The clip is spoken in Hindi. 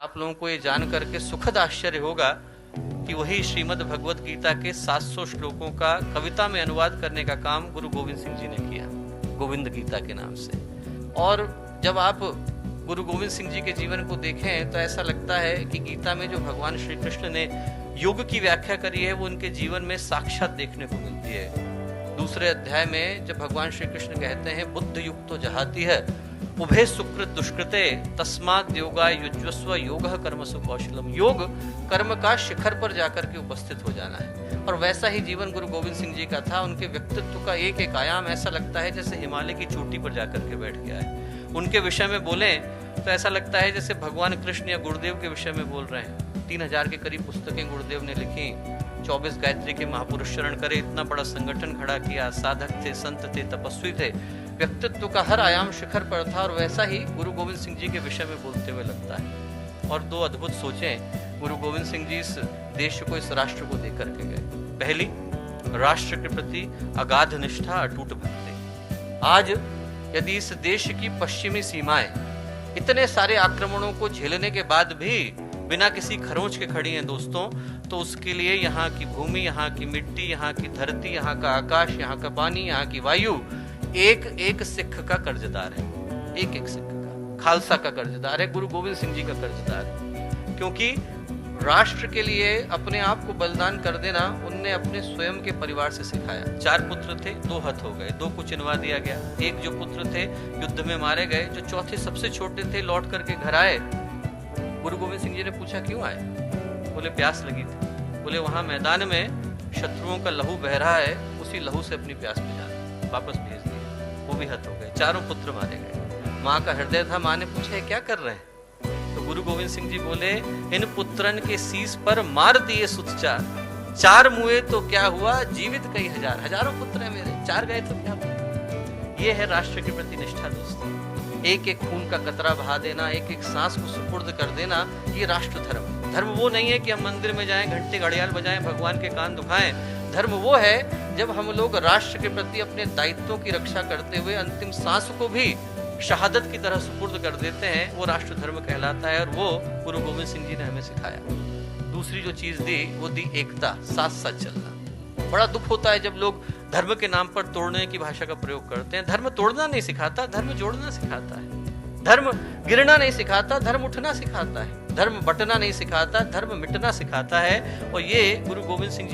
आप लोगों को ये जान करके सुखद आश्चर्य होगा कि वही श्रीमद् भगवत गीता के 700 श्लोकों का कविता में अनुवाद करने का काम गुरु गोविंद सिंह जी ने किया, गोविंद गीता के नाम से। और जब आप गुरु गोविंद सिंह जी के जीवन को देखें तो ऐसा लगता है कि गीता में जो भगवान श्री कृष्ण ने योग की व्याख्या करी है वो उनके जीवन में साक्षात देखने को मिलती है। दूसरे अध्याय में जब भगवान श्री कृष्ण कहते हैं बुद्ध युक्तो जहाती है उभे सुकृत दुष्कृते तस्मात् योगाय युज्वस्व योगः कर्मसु कौशलम। योग कर्म का शिखर पर जाकर के उपस्थित हो जाना है। और वैसा ही जीवन गुरु गोविंद सिंह जी का था। उनके व्यक्तित्व का एक एक आयाम ऐसा लगता है जैसे हिमालय की चोटी पर जाकर के बैठ गया है। उनके विषय में बोलें तो ऐसा लगता है जैसे भगवान कृष्ण या गुरुदेव के विषय में बोल रहे हैं। 3000 के करीब पुस्तकें गुरुदेव ने लिखी, 24 गायत्री के महापुरुष शरण करे, इतना बड़ा संगठन खड़ा किया, साधक थे, संत थे, तपस्वी थे। व्यक्तित्व का हर आयाम शिखर पर था। और वैसा ही गुरु गोविंद सिंह जी के विषय में बोलते हुए लगता है। और दो अद्भुत सोचें गुरु गोविंद सिंह जी इस देश को, इस राष्ट्र को देकर के गए। पहली, राष्ट्र के प्रति अगाध निष्ठा, अटूट भक्ति। आज यदि इस देश की पश्चिमी सीमाएं इतने सारे आक्रमणों को झेलने के बाद भी बिना किसी खरोंच के खड़ी हैं दोस्तों, तो उसके लिए यहाँ की भूमि, यहाँ की मिट्टी, यहाँ की धरती, यहाँ का आकाश, यहाँ का पानी, यहाँ की वायु एक एक सिख का कर्जदार है। एक एक सिख का, खालसा का कर्जदार है, गुरु गोविंद सिंह जी का कर्जदार है। क्योंकि राष्ट्र के लिए अपने आप को बलिदान कर देना उनने अपने स्वयं के परिवार से सिखाया। 4 पुत्र थे, 2 हत हो गए, 2 को चिनवा दिया गया। एक जो पुत्र थे युद्ध में मारे गए। जो चौथे सबसे छोटे थे लौट करके घर आए। गुरु गोविंद सिंह जी ने पूछा क्यों आए? बोले प्यास लगी थी। बोले वहां मैदान में शत्रुओं का लहू बह रहा है, उसी लहू से अपनी प्यास बुझाना। वापस भेज दिया, वो भी हत हो गए। 4 पुत्र मारे गए। माँ का हृदय था। माँ ने पूछा क्या कर रहे हैं? तो गुरु गोविंद सिंह जी बोले इन पुत्रन के शीस पर मार दिए सुतचार, 4 मुए तो क्या हुआ, जीवित कई हजार। हजारों पुत्र है मेरे, 4 गए तो क्या हुआ? ये है राष्ट्र के प्रति निष्ठा दोस्तों। एक एक खून का कतरा बहा देना, एक एक सांस को सुपुर्द कर देना, ये राष्ट्र धर्म। धर्म वो नहीं है कि हम मंदिर में जाएं, घंटे घड़ियाल बजाएं, भगवान के कान दुखाएं। धर्म वो है जब हम लोग राष्ट्र के प्रति अपने दायित्वों की रक्षा करते हुए अंतिम सांस को भी शहादत की तरह सुपुर्द कर देते हैं। वो राष्ट्र धर्म कहलाता है। और वो गुरु गोविंद सिंह जी ने हमें सिखाया। दूसरी जो चीज दी वो दी एकता, साथ साथ चलना। बड़ा दुख होता है जब लोग धर्म के नाम पर तोड़ने की भाषा का प्रयोग करते हैं। धर्म तोड़ना नहीं सिखाता, धर्म जोड़ना सिखाता है। धर्म गिरना नहीं सिखाता, धर्म उठना सिखाता है। धर्म बटना नहीं सिखाता, धर्म मिटना सिखाता है। और ये गुरु गोविंद सिंह जी